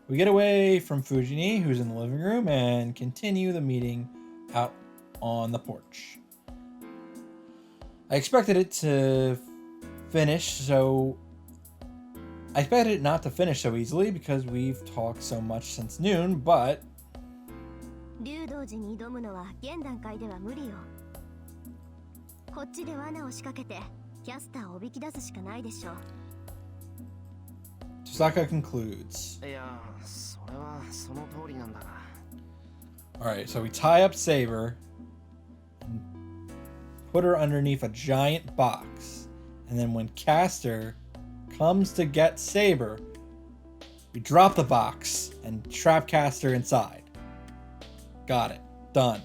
We get away from Fujini, who's in the living room, and continue the meeting out on the porch. I expected it not to finish so easily because we've talked so much since noon, but 竜道寺に挑むのは現段階では無理よ。こっちで罠を仕掛けてキャスターをおびき出すしかないでしょう。Tosaka concludes. いや、それはその通りなんだが。Alright, so we tie up Saber and put her underneath a giant box. And then when Caster comes to get Saber, we drop the box and trap Caster inside. Got it. Done.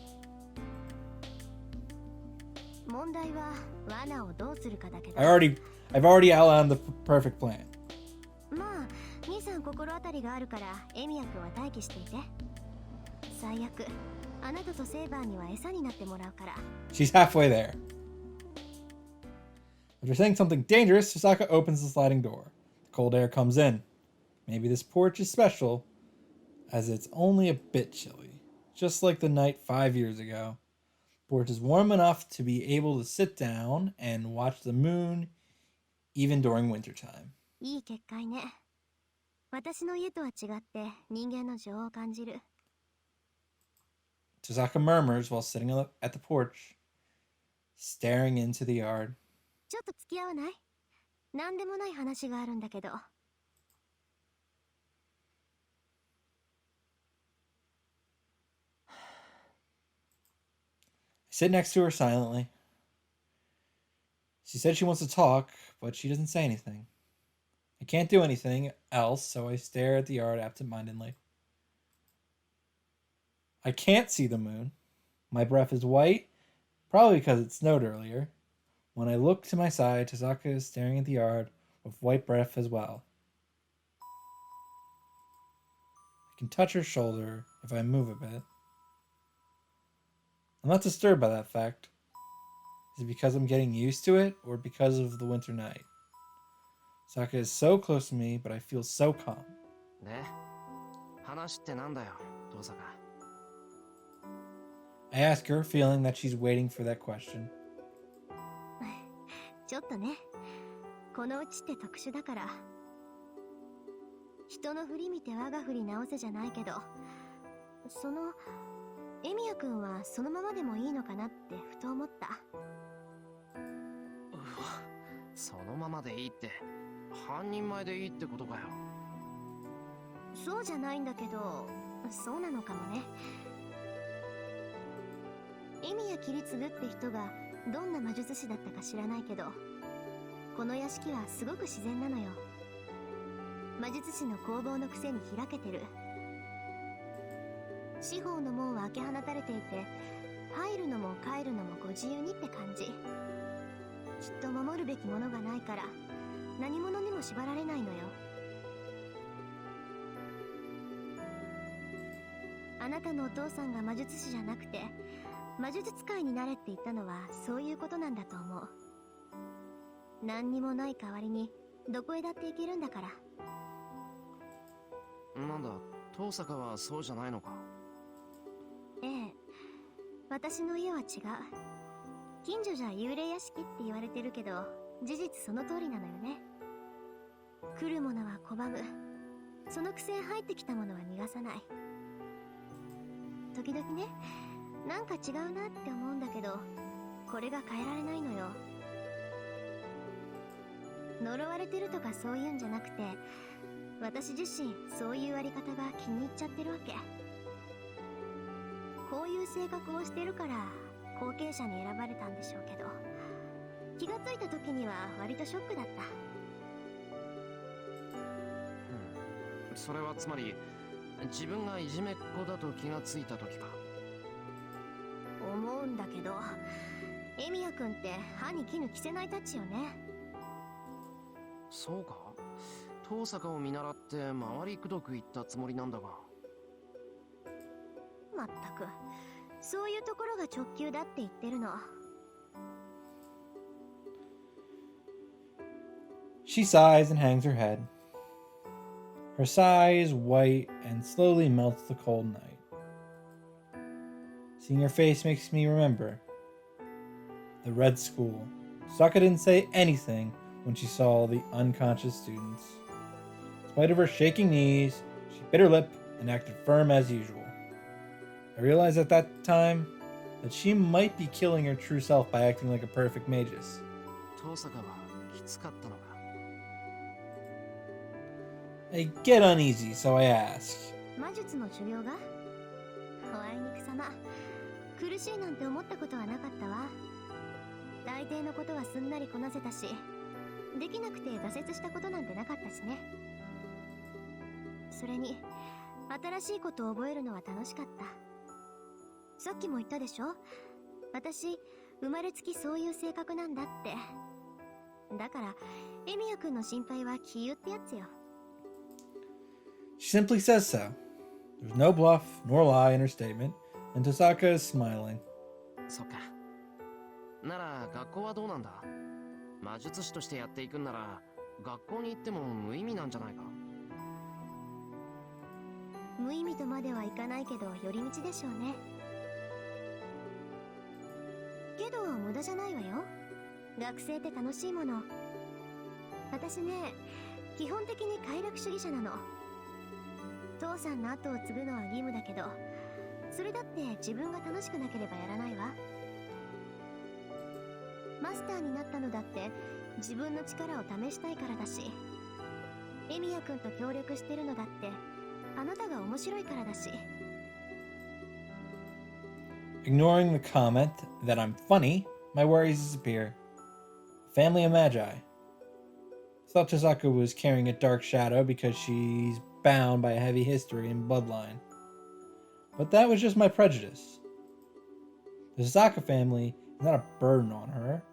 問題は罠をどうするかだけど。I've already outlined the perfect plan. まあ、兄さん心当たりがあるからエミヤ君は待機していて。最悪、あなたとセイバーには餌になってもらうから。She's halfway there. After saying something dangerous, Tosaka opens the sliding door. The cold air comes in. Maybe this porch is special, as it's only a bit chilly. Just like the night 5 years ago. The porch is warm enough to be able to sit down and watch the moon, even during wintertime. いい結界ね。私の家とは違って人間の情を感じる。Tosaka murmurs while sitting at the porch, staring into the yard. ちょっと付き合わない？なんでもない話があるんだけど。I sit next to her silently. She said she wants to talk, but she doesn't say anything. I can't do anything else, so I stare at the yard absentmindedly. I can't see the moon. My breath is white, probably because it snowed earlier. When I look to my side, Tosaka is staring at the yard with white breath as well. I can touch her shoulder if I move a bit. I'm not disturbed by that fact. Is it because I'm getting used to it, or because of the winter night? Tosaka is so close to me, but I feel so calm. で、話ってなんだよ、遠坂。I ask her, feeling that she's waiting for that question. ちょっとね、このうちって特殊だから。人の振り見て我が振り直せじゃないけど、エミヤ君はそのままでもいいのかなってふと思った。うわ、そのままでいいって、半人前でいいってことかよ。そうじゃないんだけど、そうなのかもね。エミヤ切り継ぐって人がどんな魔術師だったか知らないけど、この屋敷はすごく自然なのよ。魔術師の工房のくせに開けてる。四方の門は開け放たれていて、入るのも帰るのもご自由にって感じ。きっと守るべきものがないから何者にも縛られないのよ。あなたのお父さんが魔術師じゃなくて魔術使いになれって言ったのはそういうことなんだと思う。何にもない代わりにどこへだって行けるんだから。なんだ、遠坂はそうじゃないのか。ええ、私の家は違う。近所じゃ幽霊屋敷って言われてるけど、事実その通りなのよね。来るものは拒む。そのくせ入ってきたものは逃がさない。時々ね、なんか違うなって思うんだけど、これが変えられないのよ。呪われてるとかそういうんじゃなくて、私自身そういうあり方が気に入っちゃってるわけ。こういう性格をしてるから後継者に選ばれたんでしょうけど、気がついた時には割とショックだった。それはつまり自分がいじめっ子だと気がついた時か。思うんだけど、エミヤ君って歯に衣着せないたちよね。そうか、遠坂を見習って回りくどく言ったつもりなんだが。まったく、そういうところが直球だって言ってるの。She sighs and hangs her head. Her sighs white and slowly melts the cold night. Seeing her face makes me remember the red school. Sokka didn't say anything when she saw the unconscious students. In spite of her shaking knees, she bit her lip and acted firm as usual. I realized at that time that she might be killing her true self by acting like a perfect magus. 遠坂はきつかったのか。 I get uneasy, so I ask. 魔術の修行が？おあいにくさま。苦しいなんて思ったことはなかったわ。大抵のことはすんなりこなせたし、できなくて挫折したことなんてなかったしね。それに新しいことを覚えるのは楽しかった。さっきも言ったでしょ、私生まれつきそういう性格なんだって。だからエミヤくんの心配は杞憂ってやつよ。 She simply says so. There's no bluff nor lie in her statement, and Tosaka is smiling. そっか。なら学校はどうなんだ？魔術師としてやっていくんなら学校に行っても無意味なんじゃないか？無意味とまではいかないけど寄り道でしょうね。けど無駄じゃないわよ。学生って楽しいもの。私ね、基本的に快楽主義者なの。父さんの後を継ぐのは義務だけど、それだって自分が楽しくなければやらないわ。マスターになったのだって自分の力を試したいからだし、エミヤくんと協力してるのだってあなたが面白いからだし。 Ignoring the comment that I'm funny, my worries disappear. Family of Magi. I thought Tosaka was carrying a dark shadow because she's bound by a heavy history and bloodline. But that was just my prejudice. The Tosaka family is not a burden on her,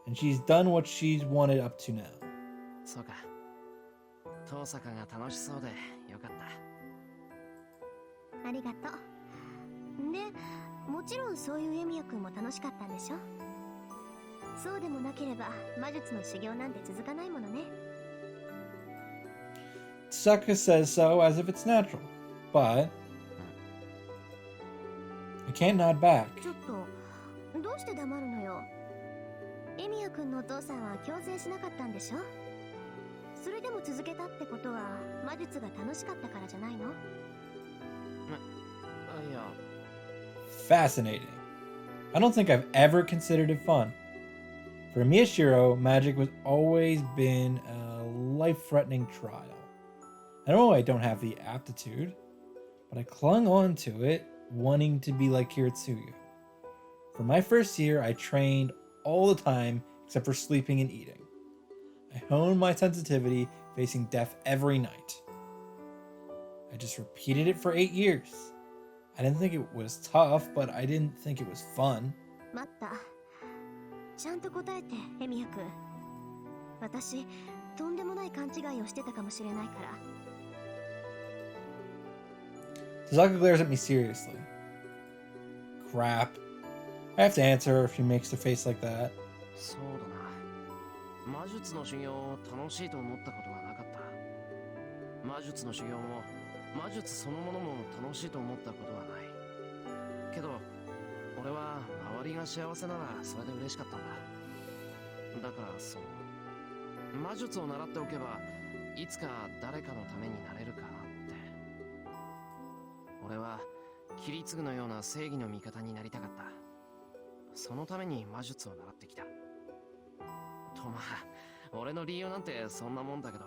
and she's done what she's wanted up to now. そうか。遠坂が楽しそうでよかった。ありがとう。で、もちろんそういうエミヤくんも楽しかったんでしょ？そうでもなければ魔術の修行なんて続かないものね。Tosaka says so as if it's natural, but I can't nod back. ちょっと、どうして黙るのよ。エミヤくんのお父さんは強制しなかったんでしょ？それでも続けたってことは魔術が楽しかったからじゃないの？いや。 Fascinating. I don't think I've ever considered it fun. For Miyashiro, magic has always been a life-threatening trial. I know I don't have the aptitude, but I clung on to it, wanting to be like Kiritsugu. For my first year, I trained all the time except for sleeping and eating. I honed my sensitivity, facing death every night. I just repeated it for 8 years. I didn't think it was tough, but I didn't think it was fun. 待った。ちゃんと答えて、エミヤくん。私、とんでもない勘違いをしてたかもしれないから。Sasaka glares at me seriously. Crap. I have to answer her if she makes a face like that. そうだな。魔術の修行を楽しいと思ったことはなかった。魔術の修行も魔術そのものも楽しいと思ったことはない。けど俺は周りが幸せならそれで嬉しかったんだ。だからそう、魔術を習っておけばいつか誰かのためになれるかなって。俺はキリツグのような正義の味方になりたかった。そのために魔術を習ってきた。とまあ、俺の理由なんてそんなもんだけど。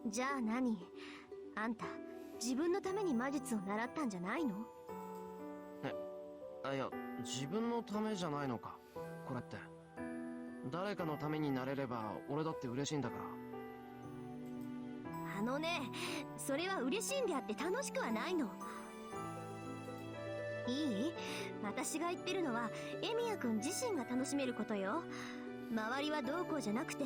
じゃあ何？あんた、自分のために魔術を習ったんじゃないの？いや、自分のためじゃないのか、これって。誰かのためになれれば俺だって嬉しいんだから。あのね、それは嬉しいんであって楽しくはないの。いい？私が言ってるのはエミヤくん自身が楽しめることよ。周りはどうこうじゃなくて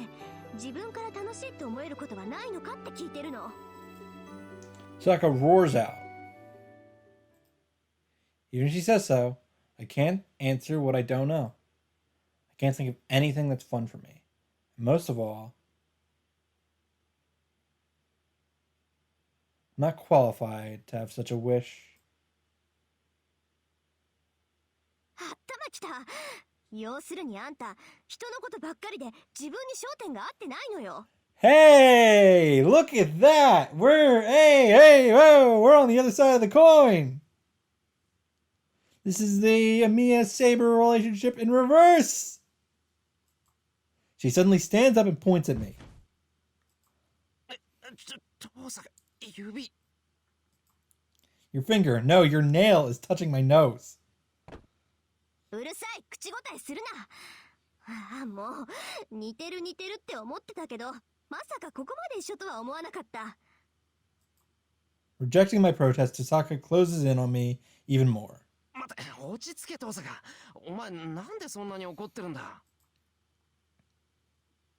自分から楽しいって思えることはないのかって聞いてるの。 Sasaka roars out. Even if she says so, I can't answer what I don't know. I can't think of anything that's fun for me. And most of all, not qualified to have such a wish. 頭きた。要するにあんた、人のことばっかりで自分に焦点が合ってないのよ。Hey, look at that! Whoa, we're on the other side of the coin! This is the Amiya Saber relationship in reverse! She suddenly stands up and points at me. 父さん、指。Your finger, no, your nail is touching my nose. うるさい、口答えするな。ああ、もう、似てるって思ってたけど、まさかここまで一緒とは思わなかった。Rejecting my protest, Tosaka closes in on me even more. 待て、落ち着け父さん。お前、なんでそんなに怒ってるんだ。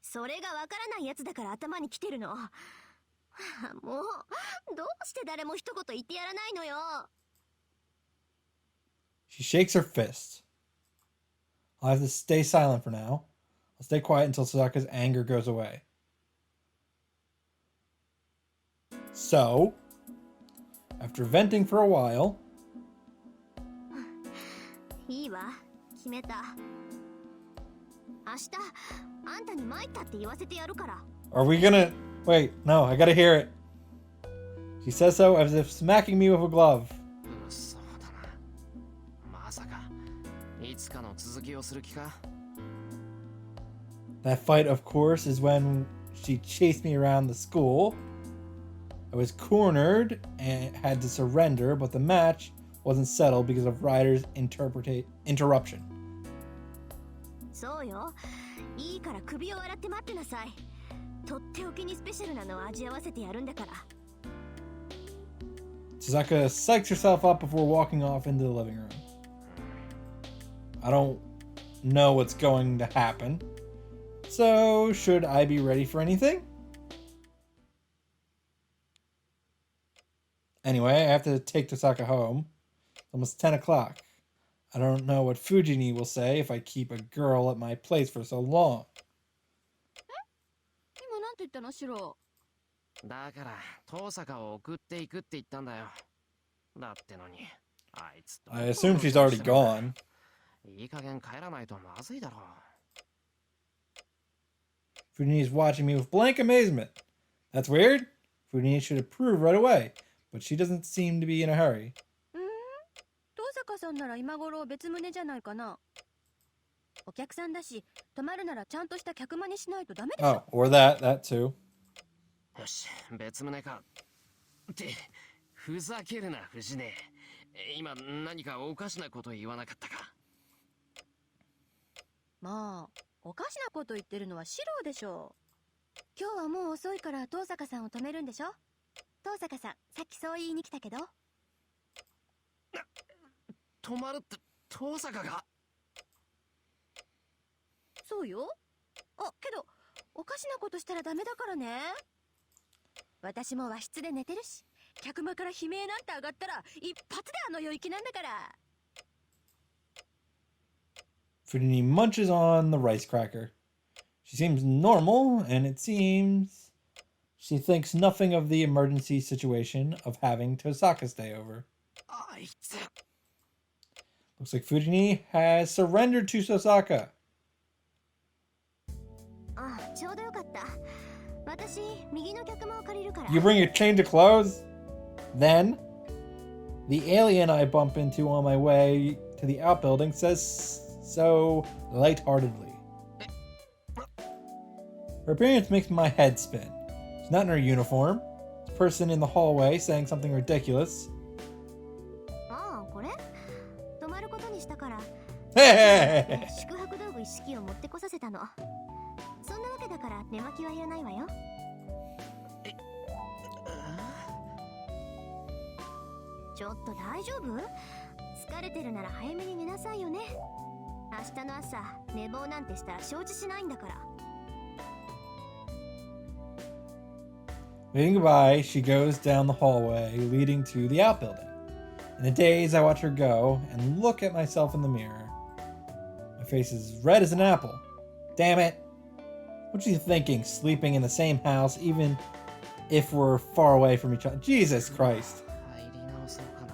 それがわからないやつだから頭に来てるの。もう、どうして誰も一言言ってやらないのよ。She shakes her fist. I'll have to stay silent for now. I'll stay quiet until Tosaka's anger goes away. So, after venting for a while... いいわ、決めた。明日、あんたに参ったって言わせてやるから。Are we gonna... Wait, no, I gotta hear it. She says so as if smacking me with a glove. そうだな。まさか、いつかの続きをする気か。 That fight, of course, is when she chased me around the school. I was cornered and had to surrender, but the match wasn't settled because of Ryder's interruption. そうよ。いいから首を洗って待ってなさい。とっておきにスペシャルなのを味合わせてやるんだから。Tosaka psychs herself up before walking off into the living room. I don't know what's going to happen. So, should I be ready for anything? Anyway, I have to take Tosaka home. It's almost 10 o'clock. I don't know what Fujini will say if I keep a girl at my place for so long. 今なんて言ったの、シロ。だから、遠坂を送っていくって言ったんだよ。だってのに、あいつと。I assume she's already gone. いい加減帰らないとまずいだろう。Fujini is watching me with blank amazement. That's weird. Fujini should approve right away, but she doesn't seem to be in a hurry. 遠坂さんなら今頃別棟じゃないかな。お客さんだし、泊まるならちゃんとした客間にしないとダメでしょ。Oh, or that too. よし、別棟か。って、ふざけるな、藤根。今何かおかしなこと言わなかったか。まあ、おかしなこと言ってるのはシロでしょう。今日はもう遅いから遠坂さんを止めるんでしょ。遠坂さん、さっきそう言いに来たけど。泊まるって遠坂が。そうよ。あ、けどおかしなことしたらダメだからね。私も和室で寝てるし、客間から悲鳴なんて上がったら一発であの世行きなんだから。Fujini munches on the rice cracker. She seems normal, and it seems she thinks nothing of the emergency situation of having Tosaka stay over. あいつ。Looks like Fujini has surrendered to Tosaka. あ、ちょうどよかった。私、右の客間を借りるから。 You bring a change of clothes? Then, the alien I bump into on my way to the outbuilding says so lightheartedly. Her appearance makes my head spin. She's not in her uniform. This person in the hallway saying something ridiculous. ああ、これ泊まることにしたから。 Hey! 宿泊道具一式を持ってこさせたの。そんなわけだから寝巻きはいらないわよ。ちょっと大丈夫？疲れてるなら早めに寝なさいよね。明日の朝寝坊なんてしたら承知しないんだから。 Waving goodbye, she goes down the hallway leading to the outbuilding. In a daze, I watch her go and look at myself in the mirror. My face is red as an apple. Damn it! What's she thinking, sleeping in the same house, even if we're far away from each other. Jesus Christ. 入り直そうかな。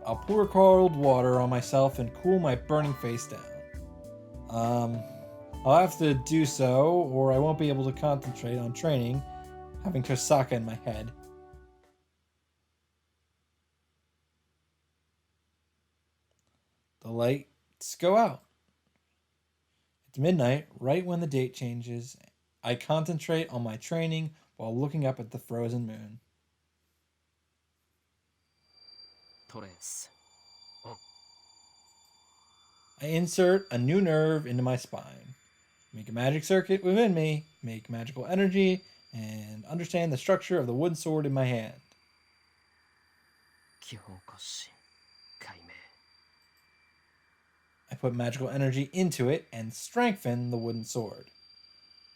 I'll pour cold water on myself and cool my burning face down. I'll have to do so, or I won't be able to concentrate on training, having Tosaka in my head. The lights go out. It's midnight, right when the date changes. I concentrate on my training while looking up at the frozen moon. トレース。 I insert a new nerve into my spine, make a magic circuit within me, make magical energy, and understand the structure of the wooden sword in my hand. 基本骨子解明。 I put magical energy into it and strengthen the wooden sword.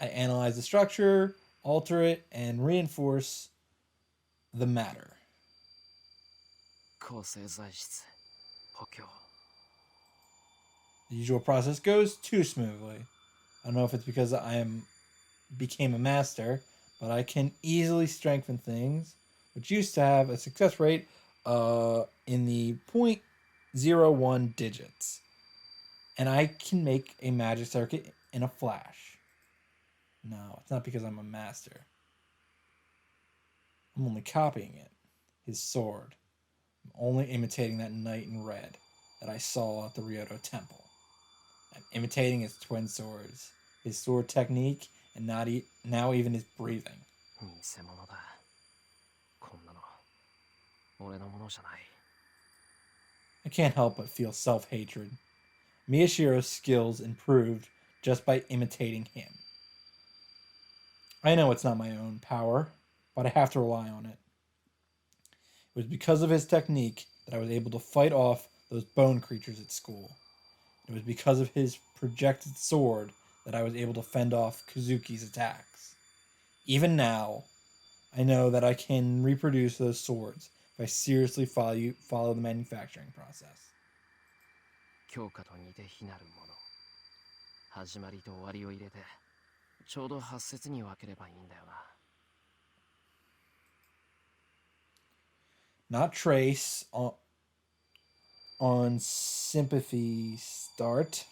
I analyze the structure, alter it, and reinforce the matter. 構成材質補強。 The usual process goes too smoothly. I don't know if it's because became a master, but I can easily strengthen things, which used to have a success rate in the 0.01 digits. And I can make a magic circuit in a flash. No, it's not because I'm a master. I'm only copying it. His sword. I'm only imitating that knight in red that I saw at the Ryoto Temple. I'm imitating his twin swords, his sword technique, and now even his breathing. 偽物だ。こんなの俺のものじゃない。 I can't help but feel self-hatred. Miyashiro's skills improved just by imitating him. I know it's not my own power, but I have to rely on it. It was because of his technique that I was able to fight off those bone creatures at school. It was because of his projected sword that I was able to fend off Kazuki's attacks. Even now, I know that I can reproduce those swords if I seriously follow the manufacturing process. 強化と似て非なるもの。始まりと終わりを入れて、ちょうど8節に分ければいいんだよな。 Not trace on sympathy start,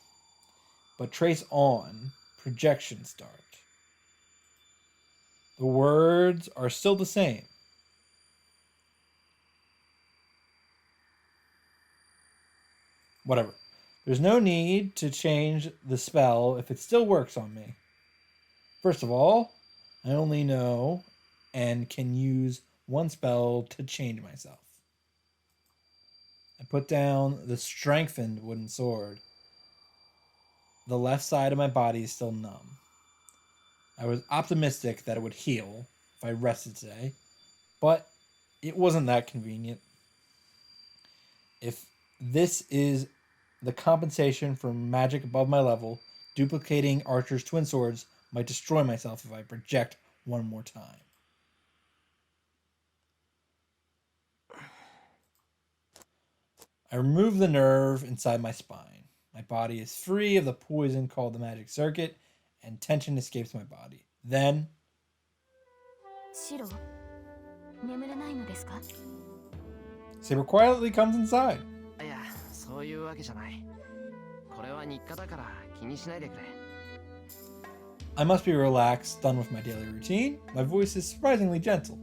but trace on projection start. The words are still the same. Whatever. There's no need to change the spell if it still works on me. First of all, I only know and can use one spell to change myself. I put down the strengthened wooden sword. The left side of my body is still numb. I was optimistic that it would heal if I rested today, but it wasn't that convenient. If this is the compensation for magic above my level, duplicating Archer's twin swords might destroy myself if I project one more time. I remove the nerve inside my spine. My body is free of the poison called the magic circuit, and tension escapes my body. Then... シロ、眠れないのですか? Saber quietly comes inside. いや、そういうわけじゃない。これは日課だから気にしないでくれ。 I must be relaxed, done with my daily routine. My voice is surprisingly gentle.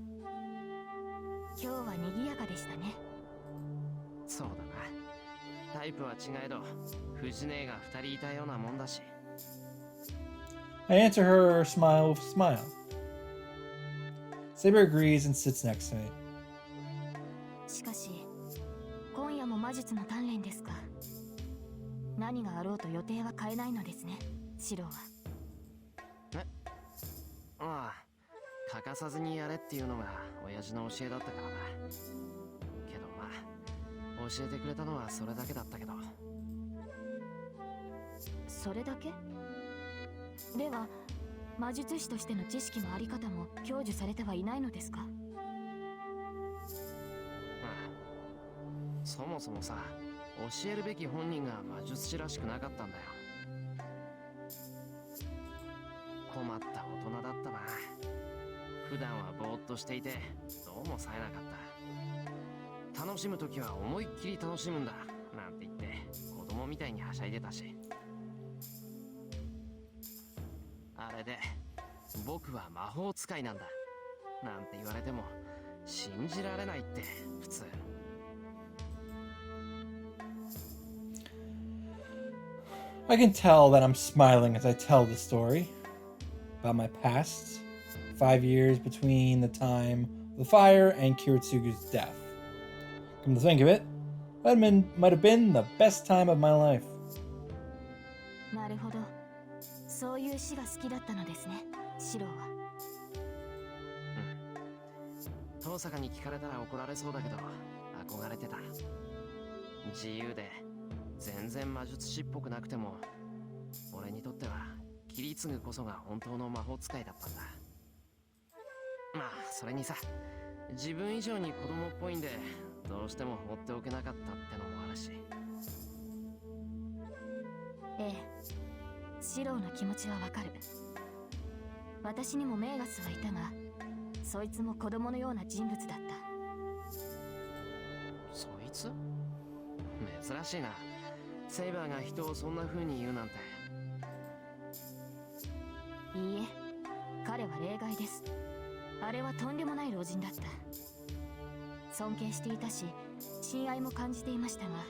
今日は賑やかでしたね。そうだな。タイプは違えど、藤姉が2人いたようなもんだし。 I answer her smile with a smile. Saber agrees and sits next to me. しかし、今夜も魔術の鍛錬ですか。何があろうと予定は変えないのですね、シロは。ああ、欠かさずにやれっていうのが親父の教えだったからな。けどまあ、教えてくれたのはそれだけだったけど。それだけ？では、魔術師としての知識のあり方も享受されてはいないのですか？ああ、そもそもさ、教えるべき本人が魔術師らしくなかったんだよ。困った大人だったな。普段はぼーっとしていてどうも冴えなかった。楽しむときは思いっきり楽しむんだなんて言って子供みたいにはしゃいでたし、あれで僕は魔法使いなんだなんて言われても信じられないって普通。I can tell that I'm smiling as I tell the story about my past 5 years between the time of the fire and Kiritsugu's death. Come to think of it, might have been the best time of my life. なるほど、そういう詩が好きだったのですね、シロは。遠坂に聞かれたら怒られそうだけど憧れてた。自由で全然魔術師っぽくなくても俺にとってはキリツグこそが本当の魔法使いだったんだ。まあそれにさ、自分以上に子供っぽいんでどうしても放っておけなかったってのもあるし。ええ、シロの気持ちはわかる。私にもメーガスはいたが、そいつも子供のような人物だった。そいつ？珍しいな。セイバーが人をそんな風に言うなんて。いいえ、彼は例外です。あれはとんでもない老人だった。尊敬していたし、親愛も感じていましたが、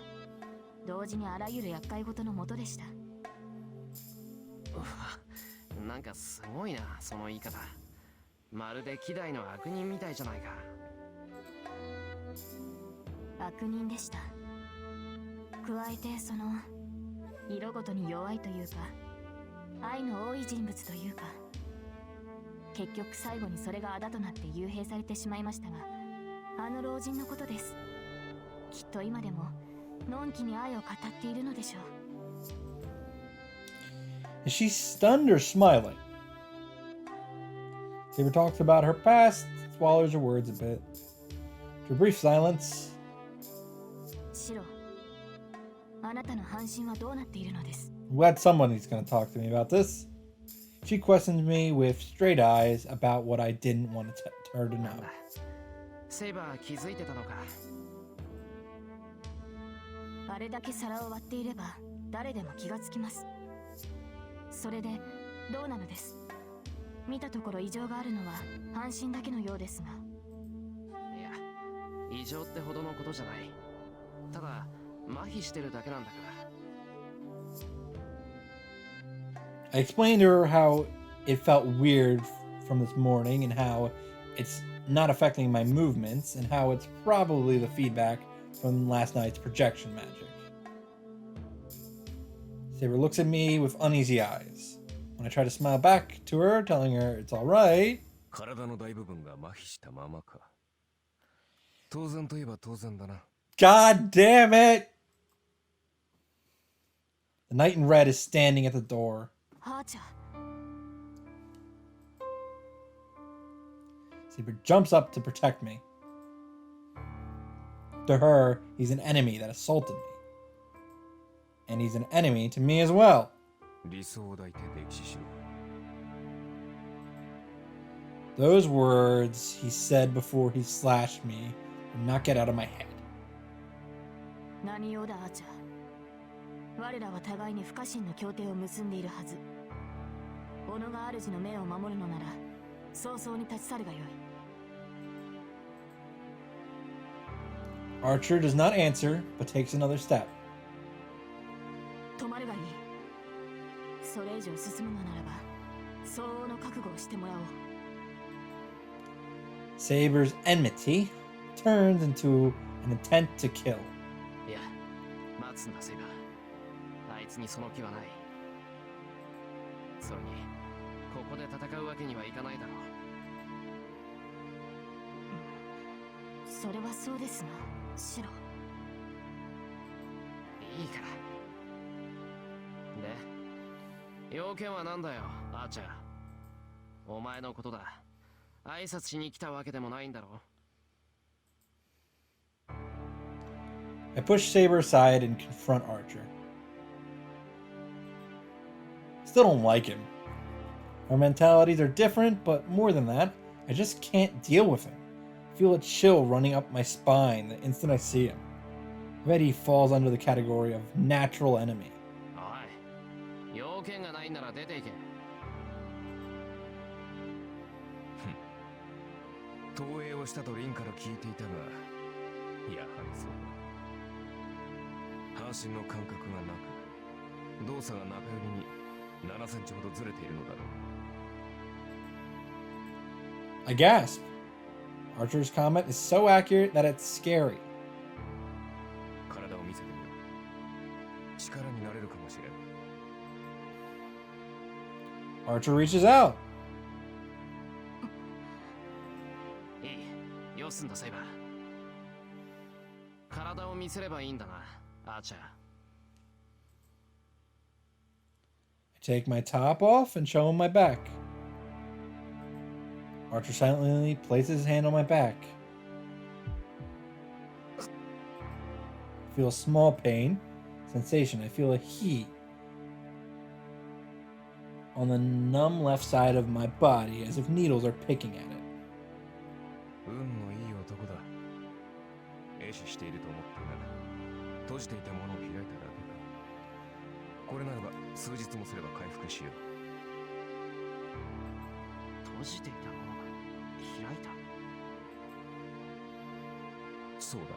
同時にあらゆる厄介事のもとでした。うわ、なんかすごいな、その言い方。まるで希代の悪人みたいじゃないか。悪人でした。加えてその色ごとに弱いというか、愛の多い人物というか、結局最後にそれがあだとなって幽閉されてしまいましたが、あの老人のことです。きっと今でものんきに愛を語っているのでしょう。 Is she stunned or smiling? Saber talks about her past, swallows her words a bit. After a brief silence, シロ、あなたの半身はどうなっているのです？ I'm glad someone is going to talk to me about this. She questioned me with straight eyes about what I didn't want her to know. セイバー気づいてたのか。あれだけ皿を割っていれば誰でも気がつきます。それでどうなのです？見たところ異常があるのは半身だけのようですが。いや、異常ってほどのことじゃない。ただ麻痺してるだけなんだから。I explained to her how it felt weird from this morning and how it's not affecting my movements and how it's probably the feedback from last night's projection magic. Saber looks at me with uneasy eyes. When I try to smile back to her, telling her it's all right, 体の大部分が麻痺したままか。当然といえば当然だな。God damn it! The knight in red is standing at the door. ハーチャー。 Saber jumps up to protect me. To her, he's an enemy that assaulted me. And he's an enemy to me as well. 理想を抱いて歴史しろ。 Those words he said before he slashed me would not get out of my head. 何用だ、アーチャー。我らは互いに不可侵の協定を結んでいるはず。己が主の命を守るのなら、早々に立ち去るがよい。Archer does not answer, but takes another step. 止まるがいい。それ以上進むのならば、相応の覚悟をしてもらおう。Saber's enmity turns into an intent to kill. いや、待つんだセイバー。あいつにその気はない。それにここで戦うわけにはいかないだろう。それはそうですが、シロ。いいから。で、要件は何だよ、アーチャー。お前のことだ。挨拶しに来たわけでもないんだろう。I push Saber aside and confront Archer. Still don't like him. Our mentalities are different, but more than that, I just can't deal with him. I feel a chill running up my spine the instant I see him. I bet he falls under the category of natural enemy. おい、要件がないなら出ていけ。投影をしたとリンから聞いていたが、やはりそうだ。半身の感覚がなく、動作が中寄りに7センチほどずれているのだろう。I gasp. Archer's comment is so accurate that it's scary. 体を見せてみろ。力になれるかもしれん。Archer reaches out. いい、よすんだセイバー。体を見せればいいんだな、アーチャー。I take my top off and show him my back. Archer silently places his hand on my back. I feel a small pain, sensation. I feel a heat on the numb left side of my body as if needles are picking at it. 運のいい男だ。壊死していると思ったが、閉じていたものを開いただけだ。これならば数日もすれば回復しよう。閉じていたものが開いた。そうだ。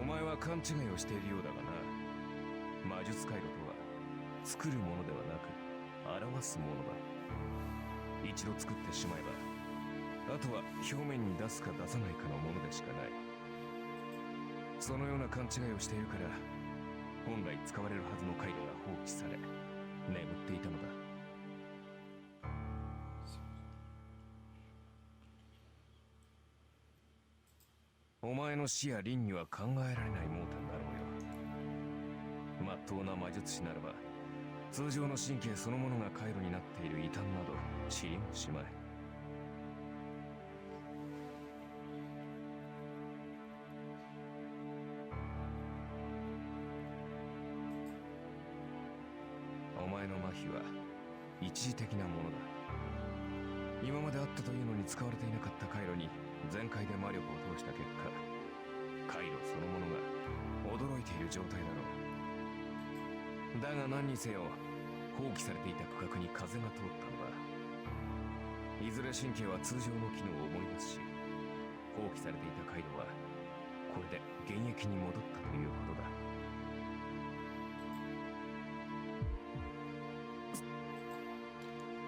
お前は勘違いをしているようだがな。魔術回路とは作るものではなく表すものだ。一度作ってしまえば、あとは表面に出すか出さないかのものでしかない。そのような勘違いをしているから、本来使われるはずの回路が放棄され、眠っていたのだ。お前の死や輪には考えられない盲点だろうよ。まっとうな魔術師ならば、通常の神経そのものが回路になっている異端など知りもしまい。お前の麻痺は一時的なものだ。今まであったというのに使われていなかった回路に全開で魔力を通した結果、回路そのものが驚いている状態だろう。だが何にせよ、放棄されていた区画に風が通ったのだ。いずれ神経は通常の機能を思い出すし、放棄されていた回路はこれで現役に戻ったということだ。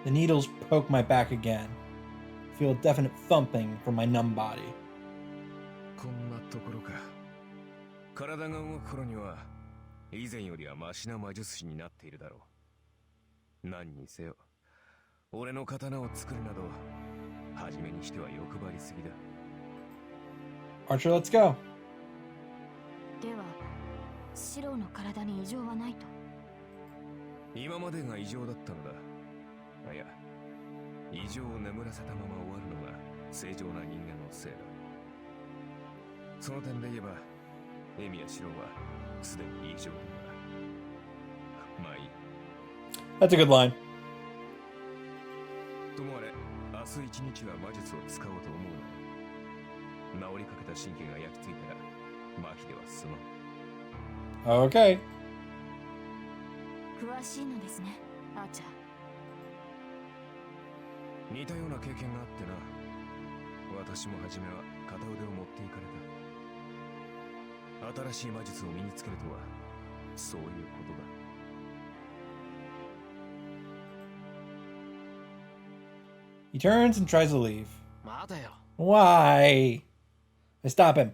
The needles poke my back again. I feel a definite thumping from my numb body. こんなところか。体が動く頃には以前よりはマシな魔術師になっているだろう。何にせよ、俺の刀を作るなど初めにしては欲張りすぎだ。 Archer, let's go. ではシローの体に異常はないと。今までが異常だったのだ。いや、異常を眠らせたまま終わるのが正常な人間のせいだ。その点で言えばエミやシローはすでに異常だ。まあいい。 That's a good line. ともあれ、明日一日は魔術を使おうと思うな。治りかけた神経が焼き付いたら麻痺では済まん。 Okay. 詳しいのですね、アーチャー。似たような経験があってな。私も初めは片腕を持っていかれた。新しい魔術を身につけるとはそういうことだ。He turns and tries to leave. まだよ。 Why? I stop him.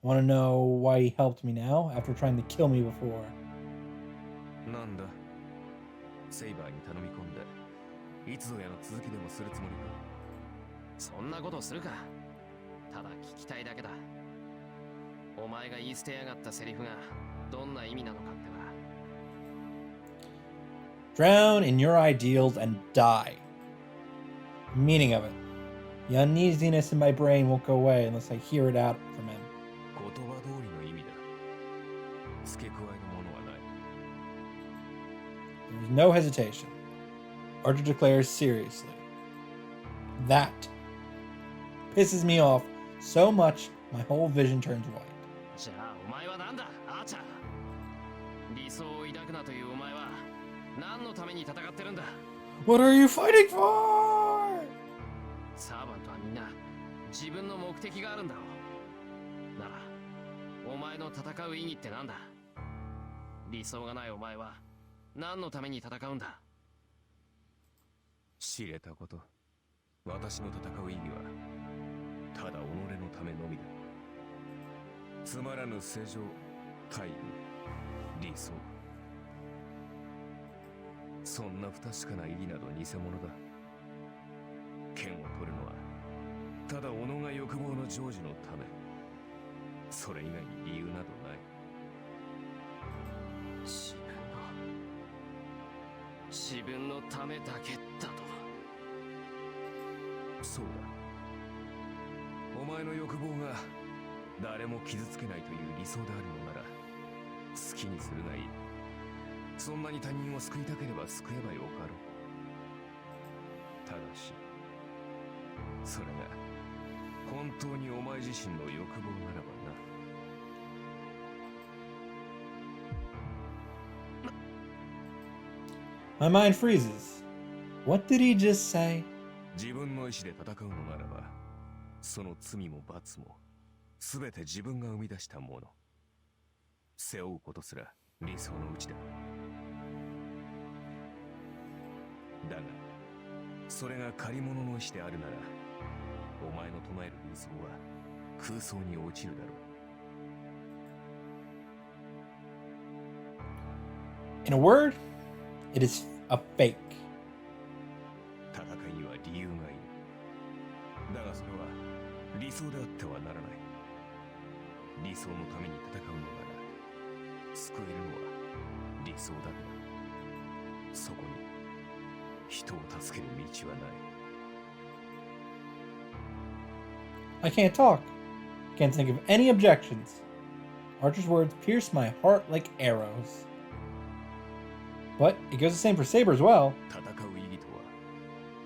Want to know why he helped me now after trying to kill me before? なんだ、セイバーに頼み込んでいつぞやの続きでもするつもりか。そんなことするか。ただ聞きたいだけだ。お前が言い捨てやがったセリフがどんな意味なのかってな。 Drown in your ideals and die. Meaning of it. The uneasiness in my brain won't go away unless I hear it out from him. 言葉通りの意味だ。付け加えるものはない。 There's no hesitation. Archer declares seriously. That pisses me off so much my whole vision turns white. じゃあお前は何だアーチャー。理想を抱くなというお前は何のために戦ってるんだ。 What are you fighting for? サーバントはみんな自分の目的があるんだろう。ならお前の戦う意義って何だ。理想がないお前は何のために戦うんだ。知れたこと。私の戦う意義はただ己のためのみだ。つまらぬ正常、大義、理想。そんな不確かな意義など偽物だ。剣を取るのはただ己が欲望の成就のため。それ以外に理由などない。自分のためだけだと。そうだ。お前の欲望が誰も傷つけないという理想であるのなら好きにするがいい。そんなに他人を救いたければ救えばよかろう。ただしそれが本当にお前自身の欲望ならばな。My mind freezes. What did he just say? 自分の意志で戦うのならば、その罪も罰も全て自分が生み出したもの。背負うことすら理想のうちだ。だが、それが借り物の意志であるなら、お前の唱える理想は空想に落ちるだろう。 In a word, it is a fake. 戦いには理由がいる。だがそれは理想であってはならない。理想のために戦うのなら救えるのは理想だけだ。そこに人を助ける道はない。 I can't talk. Can't think of any objections. Archer's words pierce my heart like arrows. But it goes the same for Saber as well. 戦う意義とは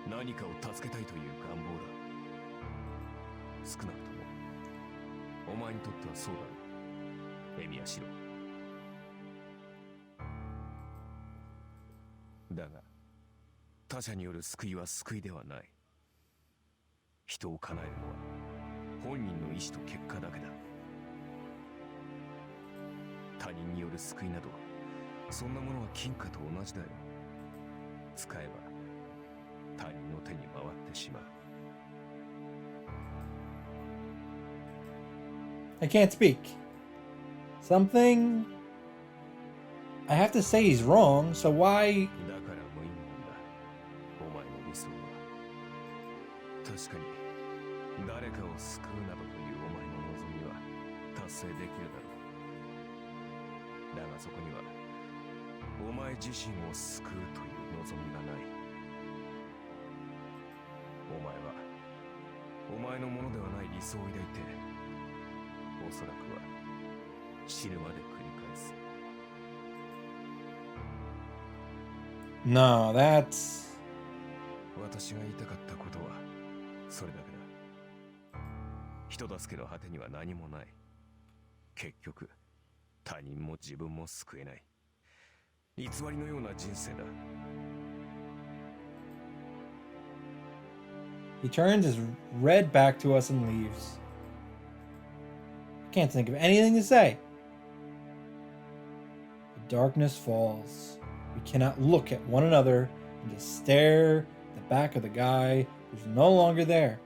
何かを助けたいという願望だ。少なくともお前にとってはそうだろう。エミヤシロ。だが他者による救いは救いではない。人を叶えるのは本人の意志と結果だけだ。他人による救いなどそんなものは金貨と同じだよ。使えば他人の手に回ってしまう。 I can't speak. Something. I have to say he's wrong, so why? だから無意味なんだ。お前の理想は。確かに誰かを救うなどというお前の望みは達成できるだろう。だがそこにはお前自身を救うという望みがない。お前はお前のものではない理想を抱いて、おそらくは死ぬまで繰り返す。 No, that's. 私が言いたかったことはそれだけだ。人助けの果てには何もない。結局他人も自分も救えない偽りのような人生だ。 He turns his red back to us and leaves. I can't think of anything to say. The darkness falls. We cannot look at one another and just stare at the back of the guy who's no longer there.